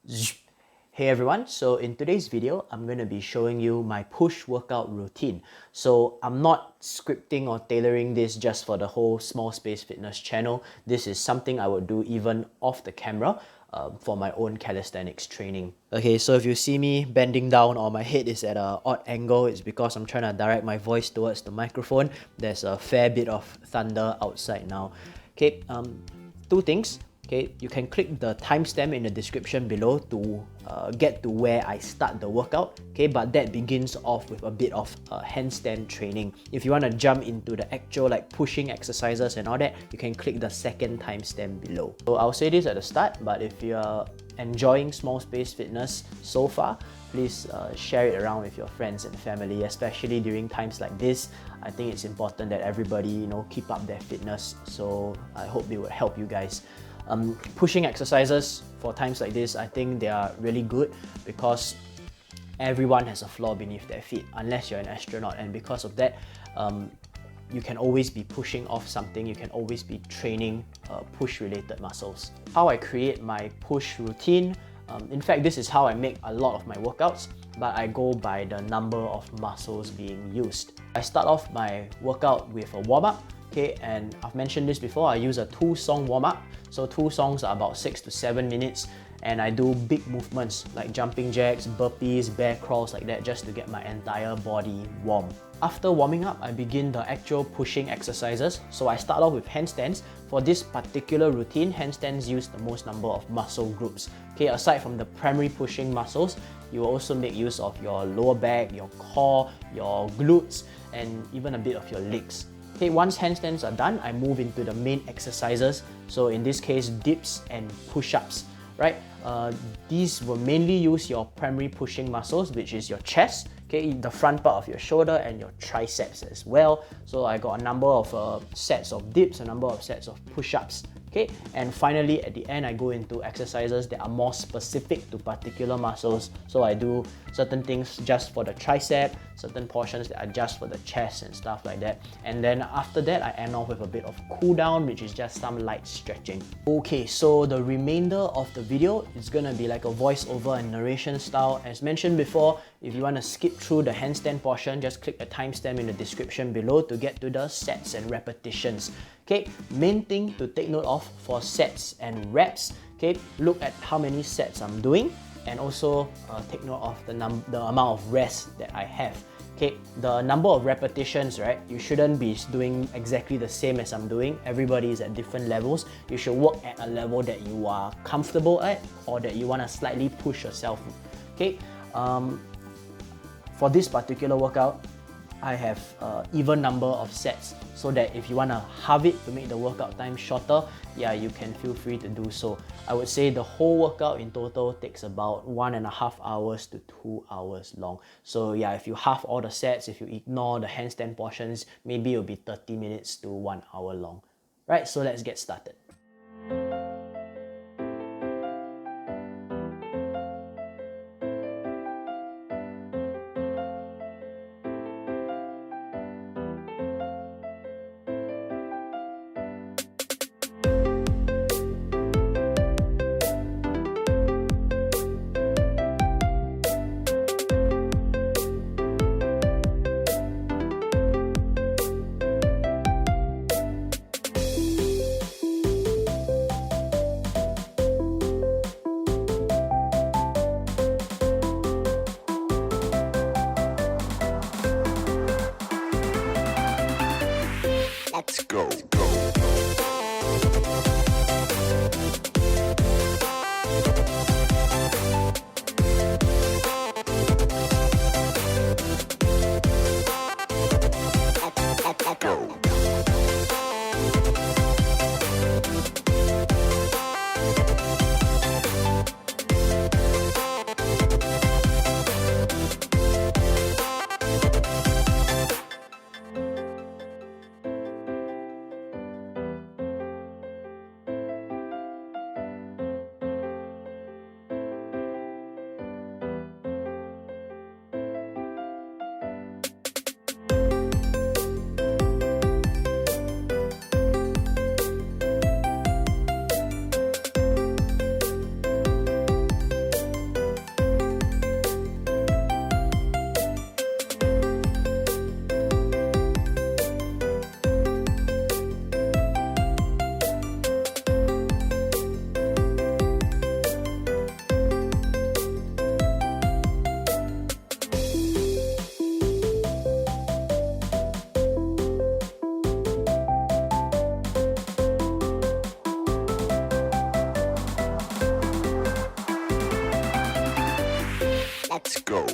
Hey everyone, so in today's video, I'm going to be showing you my push workout routine. So I'm not scripting or tailoring this just for the whole Small Space Fitness channel. This is something I would do even off the camera for my own calisthenics training. Okay, so if you see me bending down or my head is at an odd angle, it's because I'm trying to direct my voice towards the microphone. There's a fair bit of thunder outside now. Okay, two things. Okay, you can click the timestamp in the description below to get to where I start the workout. Okay, but that begins off with a bit of handstand training. If you want to jump into the actual like pushing exercises and all that, you can click the second timestamp below. So I'll say this at the start, but if you're enjoying Small Space Fitness so far, please share it around with your friends and family, especially during times like this. I think it's important that everybody, keep up their fitness. So I hope they would help you guys. Pushing exercises for times like this, I think they are really good because everyone has a floor beneath their feet unless you're an astronaut, and because of that you can always be pushing off something, you can always be training push related muscles. How I create my push routine, in fact this is how I make a lot of my workouts, but I go by the number of muscles being used. I start off my workout with a warm-up. Okay, and I've mentioned this before, I use a 2-song warm-up. So 2 songs are about 6 to 7 minutes, and I do big movements like jumping jacks, burpees, bear crawls like that, just to get my entire body warm. After warming up, I begin the actual pushing exercises. So I start off with handstands. For this particular routine, handstands use the most number of muscle groups. Okay, aside from the primary pushing muscles, you will also make use of your lower back, your core, your glutes, and even a bit of your legs. Okay, once handstands are done, I move into the main exercises. So in this case, dips and push-ups, right? These will mainly use your primary pushing muscles, which is your chest, okay, the front part of your shoulder and your triceps as well. So I got a number of sets of dips, a number of sets of push-ups. Okay, and finally at the end I go into exercises that are more specific to particular muscles. So I do certain things just for the tricep, certain portions that are just for the chest and stuff like that. And then after that I end off with a bit of cool down, which is just some light stretching. Okay, so the remainder of the video is gonna be like a voiceover and narration style. As mentioned before, if you want to skip through the handstand portion, just click the timestamp in the description below to get to the sets and repetitions. Okay, main thing to take note of for sets and reps, okay, look at how many sets I'm doing, and also take note of the amount of rest that I have. Okay, the number of repetitions, right? You shouldn't be doing exactly the same as I'm doing. Everybody is at different levels. You should work at a level that you are comfortable at, or that you want to slightly push yourself. Okay, for this particular workout, I have even number of sets, so that if you want to halve it to make the workout time shorter, yeah, you can feel free to do so. I would say the whole workout in total takes about 1.5 hours to 2 hours long. So yeah, if you halve all the sets, if you ignore the handstand portions, maybe it'll be 30 minutes to 1 hour long. Right, so let's get started. Let's go. Let's go.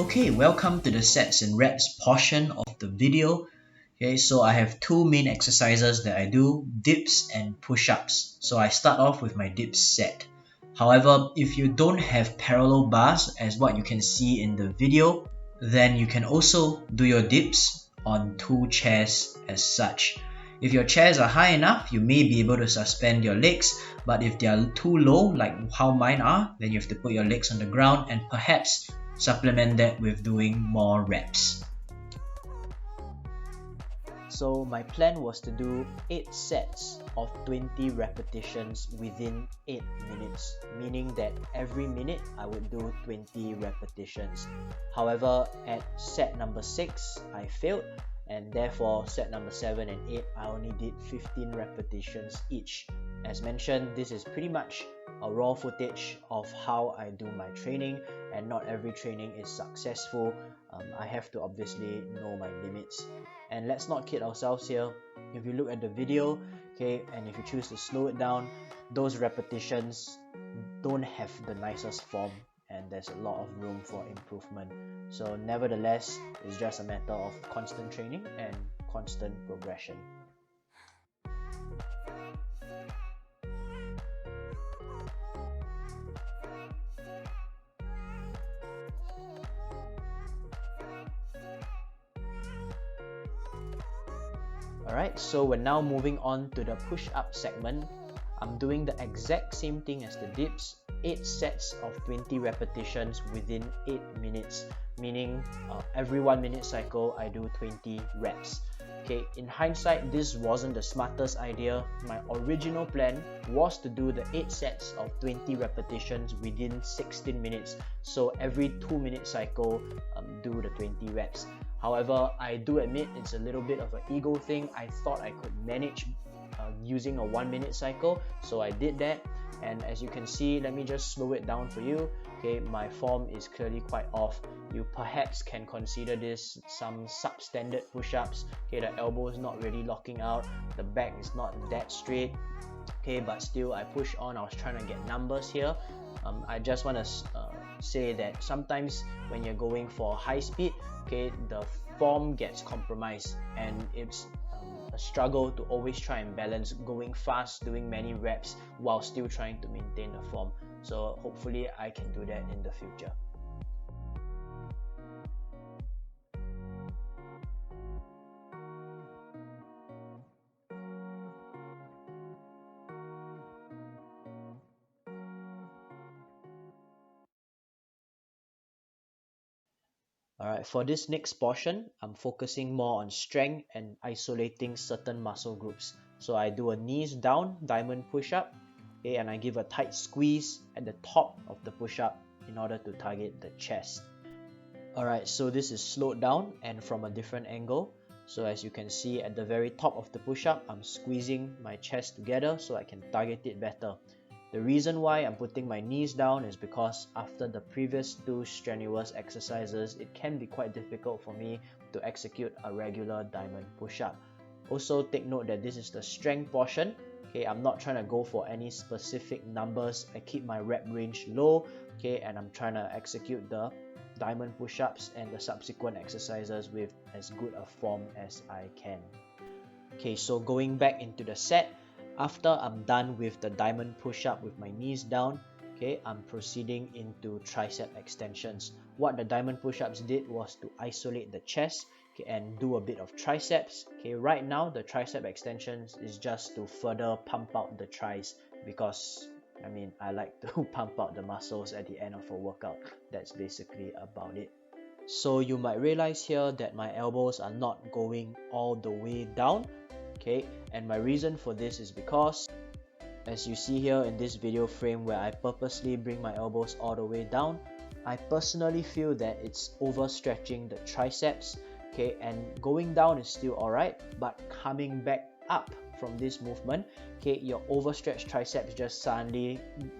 Okay, welcome to the sets and reps portion of the video. Okay, so I have two main exercises that I do, dips and push-ups. So I start off with my dips set. However, if you don't have parallel bars as what you can see in the video, then you can also do your dips on two chairs as such. If your chairs are high enough, you may be able to suspend your legs, but if they are too low, like how mine are, then you have to put your legs on the ground and perhaps supplement that with doing more reps. So my plan was to do 8 sets of 20 repetitions within 8 minutes, meaning that every minute I would do 20 repetitions. However, at set number 6, I failed, and therefore set number 7 and 8, I only did 15 repetitions each. As mentioned, this is pretty much a raw footage of how I do my training, and not every training is successful. I have to obviously know my limits. And let's not kid ourselves here. If you look at the video, okay, and if you choose to slow it down, those repetitions don't have the nicest form, and there's a lot of room for improvement. So nevertheless, it's just a matter of constant training and constant progression. Alright, so we're now moving on to the push-up segment. I'm doing the exact same thing as the dips, 8 sets of 20 repetitions within 8 minutes, meaning every 1 minute cycle I do 20 reps. Okay, in hindsight, this wasn't the smartest idea. My original plan was to do the 8 sets of 20 repetitions within 16 minutes. So every 2-minute cycle, do the 20 reps. However, I do admit it's a little bit of an ego thing. I thought I could manage using a 1-minute cycle, so I did that. And as you can see, let me just slow it down for you. Okay, my form is clearly quite off. You perhaps can consider this some substandard push-ups. Okay, the elbow is not really locking out, the back is not that straight. Okay, but still I push on. I was trying to get numbers here. I just want to say that sometimes when you're going for high speed, okay, the form gets compromised, and it's a struggle to always try and balance going fast, doing many reps while still trying to maintain the form. So hopefully I can do that in the future. Alright, for this next portion, I'm focusing more on strength and isolating certain muscle groups. So I do a knees down diamond push-up, okay, and I give a tight squeeze at the top of the push-up in order to target the chest. Alright, so this is slowed down and from a different angle. So as you can see at the very top of the push-up, I'm squeezing my chest together so I can target it better. The reason why I'm putting my knees down is because after the previous 2 strenuous exercises, it can be quite difficult for me to execute a regular diamond push-up. Also take note that this is the strength portion. Okay, I'm not trying to go for any specific numbers. I keep my rep range low, okay, and I'm trying to execute the diamond push-ups and the subsequent exercises with as good a form as I can. Okay, so going back into the set, after I'm done with the diamond push-up with my knees down, okay, I'm proceeding into tricep extensions. What the diamond push-ups did was to isolate the chest, okay, and do a bit of triceps. Okay, right now the tricep extensions is just to further pump out the tris, because I like to pump out the muscles at the end of a workout. That's basically about it. So you might realize here that my elbows are not going all the way down. Okay, and my reason for this is because, as you see here in this video frame where I purposely bring my elbows all the way down, I personally feel that it's overstretching the triceps, okay, and going down is still alright, but coming back up from this movement, okay, your overstretched triceps just suddenly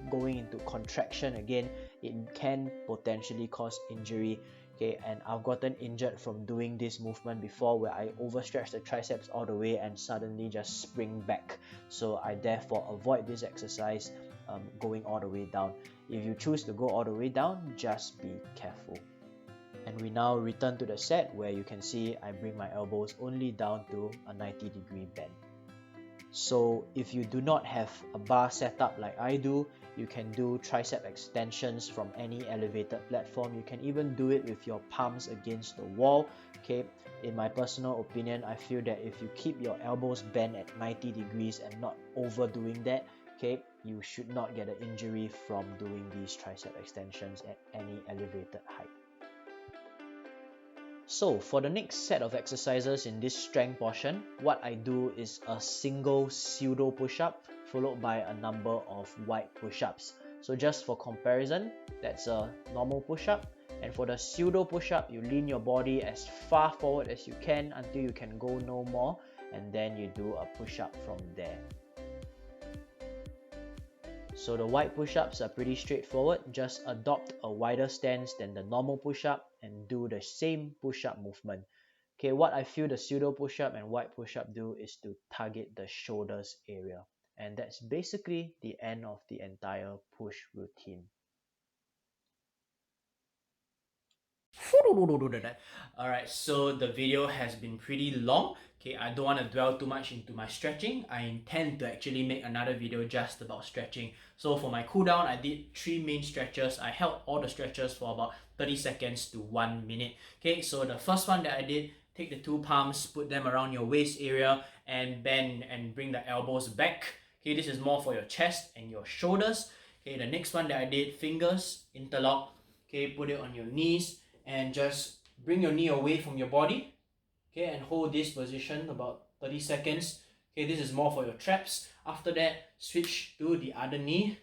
going into contraction again, it can potentially cause injury. Okay, and I've gotten injured from doing this movement before, where I overstretch the triceps all the way and suddenly just spring back. So I therefore avoid this exercise going all the way down. If you choose to go all the way down, just be careful. And we now return to the set, where you can see I bring my elbows only down to a 90-degree bend. So if you do not have a bar setup like I do, you can do tricep extensions from any elevated platform. You can even do it with your palms against the wall. Okay, in my personal opinion, I feel that if you keep your elbows bent at 90 degrees and not overdoing that, okay, you should not get an injury from doing these tricep extensions at any elevated height. So for the next set of exercises in this strength portion, what I do is a single pseudo push-up followed by a number of wide push-ups. So just for comparison, that's a normal push-up, and for the pseudo push-up, you lean your body as far forward as you can until you can go no more, and then you do a push-up from there. So the wide push-ups are pretty straightforward. Just adopt a wider stance than the normal push-up and do the same push-up movement. Okay, what I feel the pseudo push-up and wide push-up do is to target the shoulders area. And that's basically the end of the entire push routine. Alright, so the video has been pretty long. Okay, I don't want to dwell too much into my stretching. I intend to actually make another video just about stretching. So for my cool down, I did 3 main stretches. I held all the stretches for about 30 seconds to 1 minute. Okay, so the first one that I did, take the 2 palms, put them around your waist area and bend and bring the elbows back. Okay, this is more for your chest and your shoulders. Okay, the next one that I did, fingers interlock. Okay, put it on your knees and just bring your knee away from your body, okay, and hold this position about 30 seconds. Okay, this is more for your traps. After that, switch to the other knee.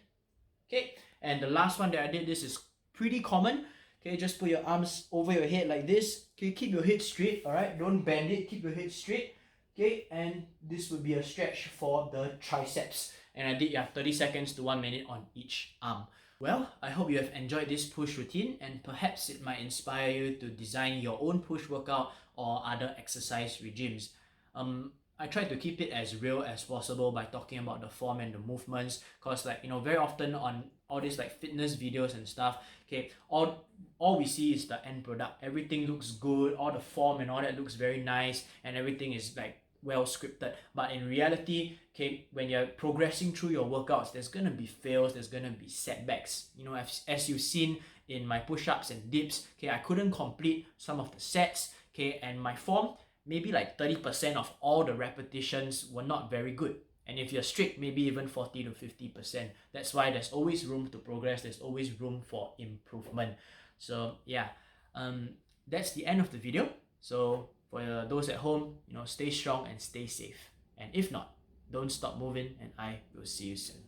Okay, and the last one that I did, this is pretty common. Okay, just put your arms over your head like this. Okay, keep your head straight, alright, don't bend it, keep your head straight. Okay, and this would be a stretch for the triceps. And I did 30 seconds to 1 minute on each arm. Well, I hope you have enjoyed this push routine, and perhaps it might inspire you to design your own push workout or other exercise regimes. I try to keep it as real as possible by talking about the form and the movements, because very often on all these fitness videos and stuff, okay, all we see is the end product. Everything looks good, all the form and all that looks very nice, and everything is well scripted. But in reality, okay, when you're progressing through your workouts, there's gonna be fails, there's gonna be setbacks. As you've seen in my push-ups and dips, okay, I couldn't complete some of the sets, okay, and my form, maybe 30% of all the repetitions were not very good. And if you're strict, maybe even 40 to 50%. That's why there's always room to progress, there's always room for improvement. So yeah, that's the end of the video. So for those at home, stay strong and stay safe. And if not, don't stop moving, and I will see you soon.